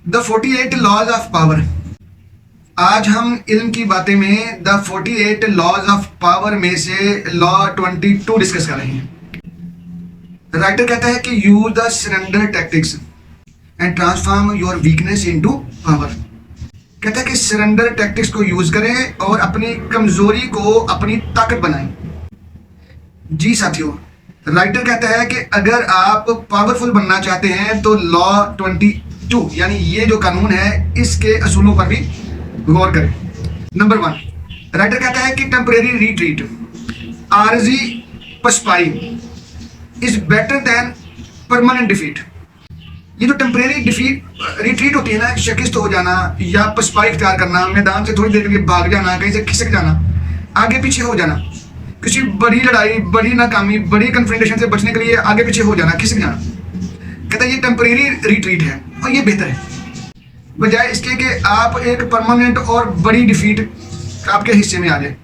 The 48 laws of power. आज हम इल्म की बातें में द 48 लॉज ऑफ पावर में से लॉ 22 डिस्कस कर रहे हैं। राइटर कहता है कि use the surrender tactics and transform your weakness into power. कहता है कि सरेंडर टैक्टिक्स को यूज करें और अपनी कमजोरी को अपनी ताकत बनाएं। जी साथियों, राइटर कहता है कि अगर आप पावरफुल बनना चाहते हैं तो लॉ 22 यानी ये जो कानून है इसके असूलों पर भी गौर करें। नंबर 1, राइटर कहता है कि टेम्परेरी रिट्रीट, आरजी पछपाई is better than permanent defeat. ये जो टेम्परेरी रिट्रीट होती है ना, शिकस्त हो जाना या पछपाई इख्तियार करना, मैदान से थोड़ी देर के लिए भाग जाना, कहीं से खिसक जाना, आगे पीछे हो जाना, किसी बड़ी लड़ाई, बड़ी नाकामी, बड़ी कन्फ्रंटेशन से बचने के लिए आगे पीछे हो जाना, खिसक जाना, कहता है ये टेम्परेरी रिट्रीट है और ये बेहतर है बजाय इसके कि आप एक परमानेंट और बड़ी डिफीट आपके हिस्से में आ जाए।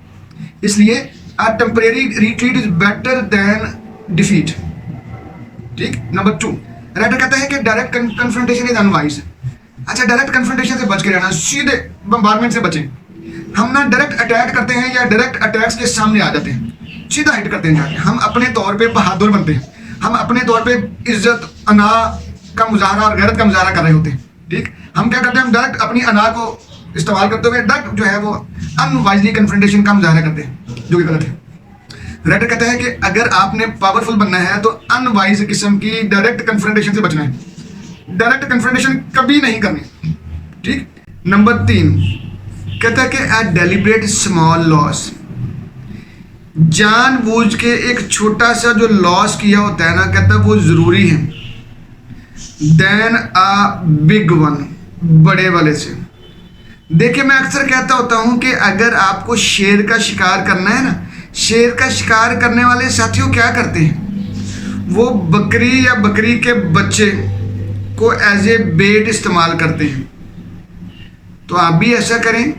इसलिए temporary retreat is better then defeat. ठीक। नंबर 2, राइटर कहता है कि डायरेक्ट कन्फ्रंटेशन इज अनवाइज। अच्छा, डायरेक्ट कन्फ्रंटेशन से बच के रहना, सीधे बम्बारमेंट से बचें। हम ना डायरेक्ट अटैक करते हैं या डायरेक्ट अटैक्स के सामने आ जाते हैं, सीधा हिट करते हैं जाके। हम अपने तौर पे बहादुर बनते हैं, हम अपने तौर पे इज्जत, अना का मुजाहरा और गैरत का मुजाहरा कर रहे होते हैं। ठीक। हम क्या करते हैं, हम डायरेक्ट अपनी अना को इस्तेमाल करते हुए डायरेक्ट जो है वो अनवाइजली कन्फ्रंटेशन का मुजाहरा करते हैं, जो कि गलत है। राइटर कहता है कि अगर आपने पावरफुल बनना है तो अनवाइज किस्म की डायरेक्ट कन्फ्रंटेशन से बचना है, डायरेक्ट कन्फ्रंटेशन कभी नहीं करनी। ठीक। नंबर 3, कहता है कि अ डेलिब्रेट स्मॉल लॉस, जानबूझ के एक छोटा सा जो लॉस किया होता है ना, कहता है वो जरूरी है देन अ बिग वन, बड़े वाले से। देखिए, मैं अक्सर कहता होता हूं कि अगर आपको शेर का शिकार करना है ना, शेर का शिकार करने वाले साथियों क्या करते हैं, वो बकरी या बकरी के बच्चे को एज ए बेट इस्तेमाल करते हैं। तो आप भी ऐसा करें।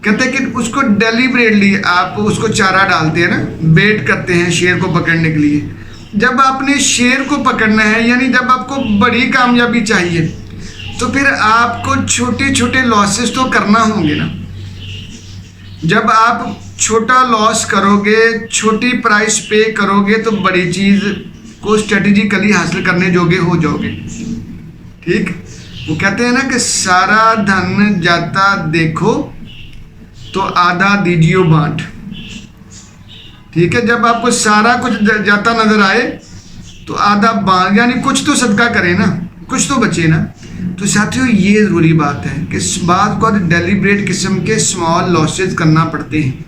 कहते हैं कि उसको डेलिबरेटली आप उसको चारा डालते हैं ना, बेट करते हैं शेर को पकड़ने के लिए। जब आपने शेर को पकड़ना है यानी जब आपको बड़ी कामयाबी चाहिए तो फिर आपको छोटे छोटे लॉसेस तो करना होंगे ना। जब आप छोटा लॉस करोगे, छोटी प्राइस पे करोगे तो बड़ी चीज को स्ट्रेटेजिकली हासिल करने जोगे हो जाओगे। ठीक। वो कहते हैं ना कि सारा धन जाता देखो तो आधा दीजियो बांट। ठीक है। जब आपको सारा कुछ जाता नजर आए तो आधा बांट, यानी कुछ तो सदका करें ना, कुछ तो बचे ना। तो साथियों, ये जरूरी बात है कि इस बात को डेलिब्रेट किस्म के स्मॉल लॉसेस करना पड़ते हैं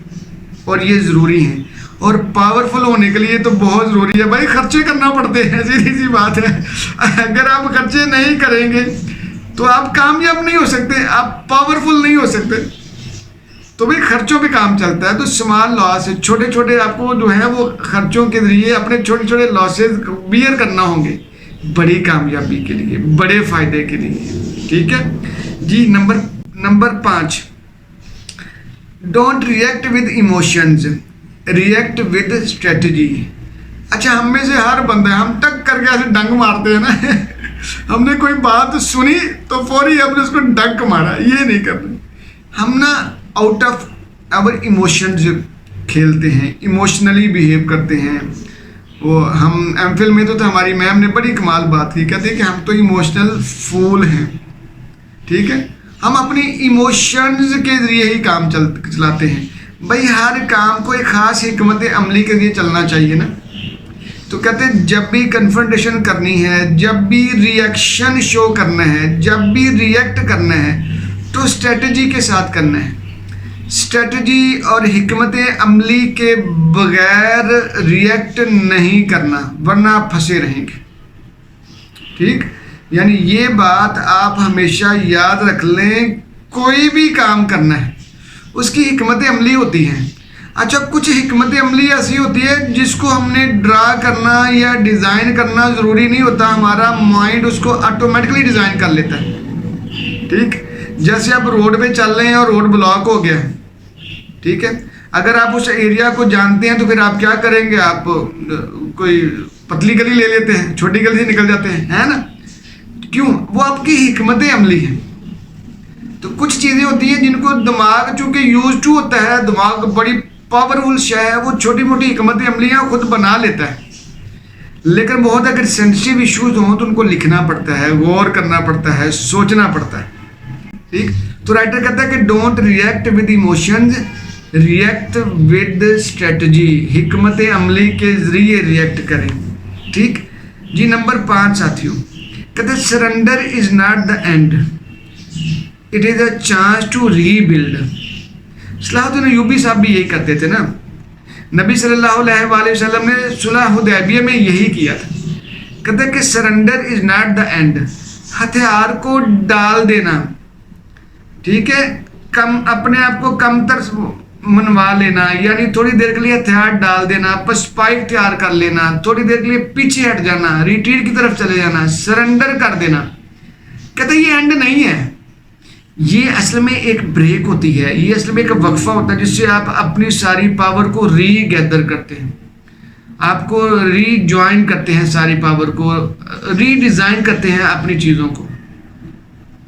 और ये ज़रूरी है। और पावरफुल होने के लिए तो बहुत ज़रूरी है भाई, खर्चे करना पड़ते हैं, सीधी सी बात है। अगर आप खर्चे नहीं करेंगे तो आप कामयाब नहीं हो सकते, आप पावरफुल नहीं हो सकते। तो भाई खर्चों पे काम चलता है, तो स्मॉल लॉस, छोटे छोटे आपको जो है वो खर्चों के जरिए अपने छोटे छोटे लॉसेस बियर करना होंगे बड़ी कामयाबी के लिए, बड़े फायदे के लिए। ठीक है जी। Number 5, don't react with emotions, react with strategy. अच्छा, हम में से हर बंदा, हम टक करके ऐसे डंक मारते हैं ना हमने कोई बात सुनी तो फौरी हमने उसको डंक मारा, ये नहीं करना। हम ना आउट ऑफ आवर इमोशंस खेलते हैं, इमोशनली बिहेव करते हैं। वो हम एमफिल में तो हमारी मैम ने बड़ी कमाल बात की, कहते हैं कि हम तो इमोशनल फूल हैं। ठीक है। हम अपनी इमोशंस के जरिए ही काम चलाते हैं। भाई हर काम को एक खास हिकमत अमली के लिए चलना चाहिए ना। तो कहते हैं जब भी कन्फ्रंटेशन करनी है, जब भी रिएक्शन शो करना है, जब भी रिएक्ट करना है तो स्ट्रेटजी के साथ करना है। स्ट्रेटजी और हिकमत अमली के बगैर रिएक्ट नहीं करना, वरना आप फंसे रहेंगे। ठीक। यानी ये बात आप हमेशा याद रख लें, कोई भी काम करना है उसकी हिकमत अमली होती है। अच्छा, कुछ हिकमत अमली ऐसी होती है जिसको हमने ड्रा करना या डिज़ाइन करना ज़रूरी नहीं होता, हमारा माइंड उसको ऑटोमेटिकली डिज़ाइन कर लेता है। ठीक। जैसे आप रोड पे चल रहे हैं और रोड ब्लॉक हो गया है। ठीक है। अगर आप उस एरिया को जानते हैं तो फिर आप क्या करेंगे, आप कोई पतली गली ले लेते हैं, छोटी गली से निकल जाते हैं, है ना। क्यों? वो आपकी हिकमत अमली है। तो कुछ चीज़ें होती हैं जिनको दिमाग चूंकि यूज टू होता है, दिमाग बड़ी पावरफुल शय है, वो छोटी मोटी हिकमत अमलियाँ खुद बना लेता है, लेकिन बहुत अगर सेंसिटिव इश्यूज हों तो उनको लिखना पड़ता है, गौर करना पड़ता है, सोचना पड़ता है। ठीक, तो राइटर कहता है कि don't react with emotions, react with strategy, हिकमत अमली के जरिए रिएक्ट करें। ठीक जी। नंबर 5 साथियों, कहते surrender is not the end, it is a chance to rebuild. Salahuddin Ayyubi साहब भी यही करते थे ना। नबी सल्लल्लाहु अलैहि वसल्लम ने सुलह हुदैबिया में यही किया था। कहते कि surrender is not the and, हथियार को डाल देना, ठीक है, कम अपने आप को कमतर मनवा लेना, यानी थोड़ी देर के लिए हथियार डाल देना, पसपाई तैयार कर लेना, थोड़ी देर के लिए पीछे हट जाना, रिट्रीट की तरफ चले जाना, सरेंडर कर देना। कहते ये एंड नहीं है, ये असल में एक ब्रेक होती है, ये असल में एक वक्फा होता है जिससे आप अपनी सारी पावर को रीगैदर करते हैं, आपको रीजॉइन करते हैं, सारी पावर को रीडिज़ाइन करते हैं, अपनी चीज़ों को,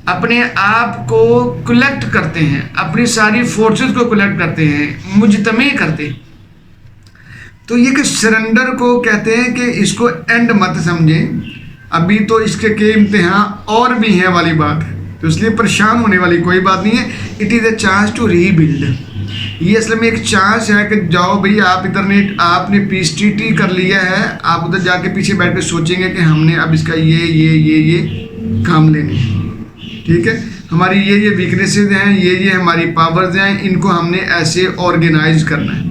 अपने आप को कलेक्ट करते हैं, अपनी सारी फोर्सेस को कलेक्ट करते हैं, मुजतमे करते हैं। तो ये कि सरेंडर को कहते हैं कि इसको एंड मत समझें, अभी तो इसके के इम्तिहान और भी हैं वाली बात है, तो इसलिए परेशान होने वाली कोई बात नहीं है। It is a chance to rebuild, ये असल में एक चांस है कि जाओ भाई, आप इधर ने आपने पीएचडी कर लिया है, आप उधर जाके पीछे बैठ के सोचेंगे कि हमने अब इसका ये काम लेने हैं, ठीक है, हमारी ये वीकनेसेस हैं, ये हमारी पावर्स हैं, इनको हमने ऐसे ऑर्गेनाइज करना है।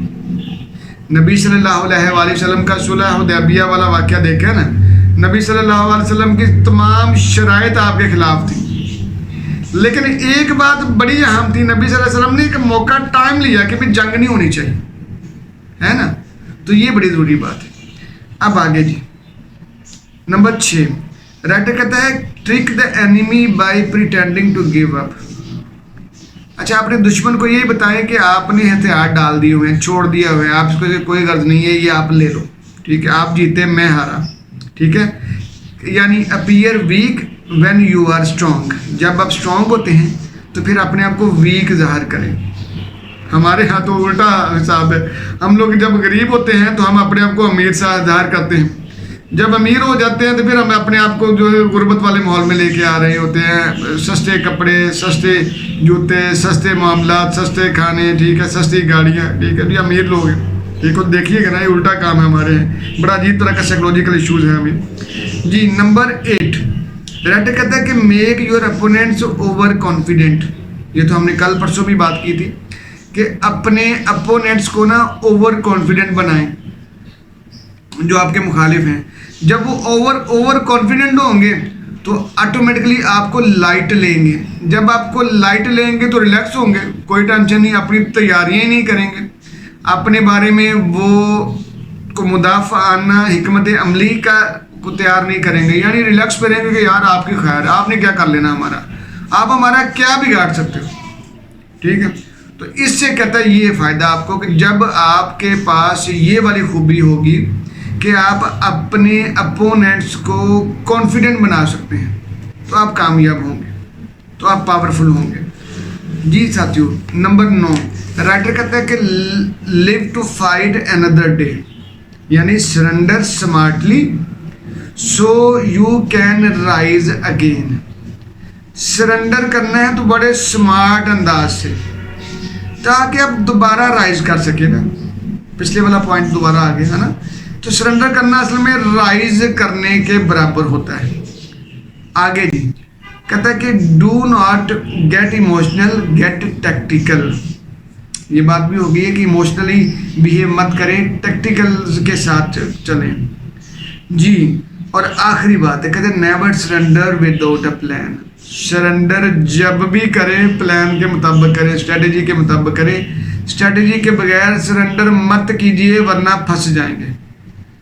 नबी सल्लल्लाहु अलैहि वसल्लम का सुलह हुदैबिया वाला वाक़या देखा ना, नबी सल्लल्लाहु अलैहि वसल्लम की तमाम शराइत आपके खिलाफ थी, लेकिन एक बात बड़ी अहम थी, नबी सल्लल्लाहु अलैहि वसल्लम ने एक मौका टाइम लिया कि भाई जंग नहीं होनी चाहिए, है ना, तो ये बड़ी ज़रूरी बात है। अब आगे जी, नंबर 6, राइटर कहता है trick the enemy by pretending to give up. अच्छा, आपने दुश्मन को यही बताएं कि आपने हथियार डाल दिए हुए हैं, छोड़ दिया हुआ है, आप इसको कोई गर्ज नहीं है, ये आप ले लो, ठीक है, आप जीते मैं हारा, ठीक है, यानी appear weak when you are strong, जब आप स्ट्रॉन्ग होते हैं तो फिर अपने आप को वीक जाहिर करें। हमारे यहाँ तो उल्टा हिसाब है, हम लोग जब गरीब होते हैं तो हम अपने आप को अमीर सा जाहिर करते हैं, जब अमीर हो जाते हैं तो फिर हम अपने आप को जो है गुर्बत वाले माहौल में लेके आ रहे होते हैं, सस्ते कपड़े, सस्ते जूते, सस्ते मामलात, सस्ते खाने, ठीक है, सस्ती गाड़ियाँ, ठीक है, ये अमीर लोग हैं, ठीक है, देखिएगा ना, ये उल्टा काम है हमारे हैं, बड़ा अजीब तरह का साइकोलॉजिकल इश्यूज है हमें जी। नंबर 8, राइटर कहता है कि make your opponents over confident. ये तो हमने कल परसों भी बात की थी कि अपने अपोनेंट्स को ना ओवर कॉन्फिडेंट बनाएं, जो आपके मुखालिफ हैं। जब वो ओवर कॉन्फिडेंट होंगे तो ऑटोमेटिकली आपको लाइट लेंगे, जब आपको लाइट लेंगे तो रिलैक्स होंगे, कोई टेंशन नहीं, अपनी तैयारियां ही नहीं करेंगे, अपने बारे में वो को मुदाफ़ाना हिकमत अमली का को तैयार नहीं करेंगे, यानी रिलैक्स पे रहेंगे कि यार आपकी खैर, आपने क्या कर लेना हमारा, आप हमारा क्या बिगाड़ सकते हो, ठीक है। तो इससे कहता है ये फ़ायदा आपको कि जब आपके पास ये वाली खूबी होगी कि आप अपने अपोनेंट्स को कॉन्फिडेंट बना सकते हैं, तो आप कामयाब होंगे, तो आप पावरफुल होंगे जी। साथियों, नंबर 9, राइटर कहता है कि live to fight another day, यानी surrender smartly so you can rise again. Surrender करना है तो बड़े स्मार्ट अंदाज से, ताकि आप दोबारा राइज कर सके ना, पिछले वाला पॉइंट दोबारा आ गया है ना। तो सरेंडर करना असल में राइज करने के बराबर होता है। आगे जी कहता है कि do not get emotional, get tactical. ये बात भी होगी कि इमोशनली बिहेव मत करें, टैक्टिकल के साथ चलें जी। और आखिरी बात है, कहते हैं never surrender without a plan. Surrender जब भी करें प्लान के मुताबिक करें, स्ट्रेटजी के मुताबिक करें, स्ट्रेटजी के बगैर सरेंडर मत कीजिए वरना फंस जाएंगे,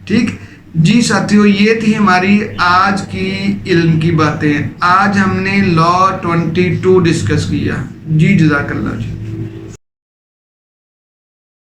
ठीक जी। साथियों, ये थी हमारी आज की इल्म की बातें। आज हमने लॉ 22 डिस्कस किया जी। जज़ाकल्लाह जी।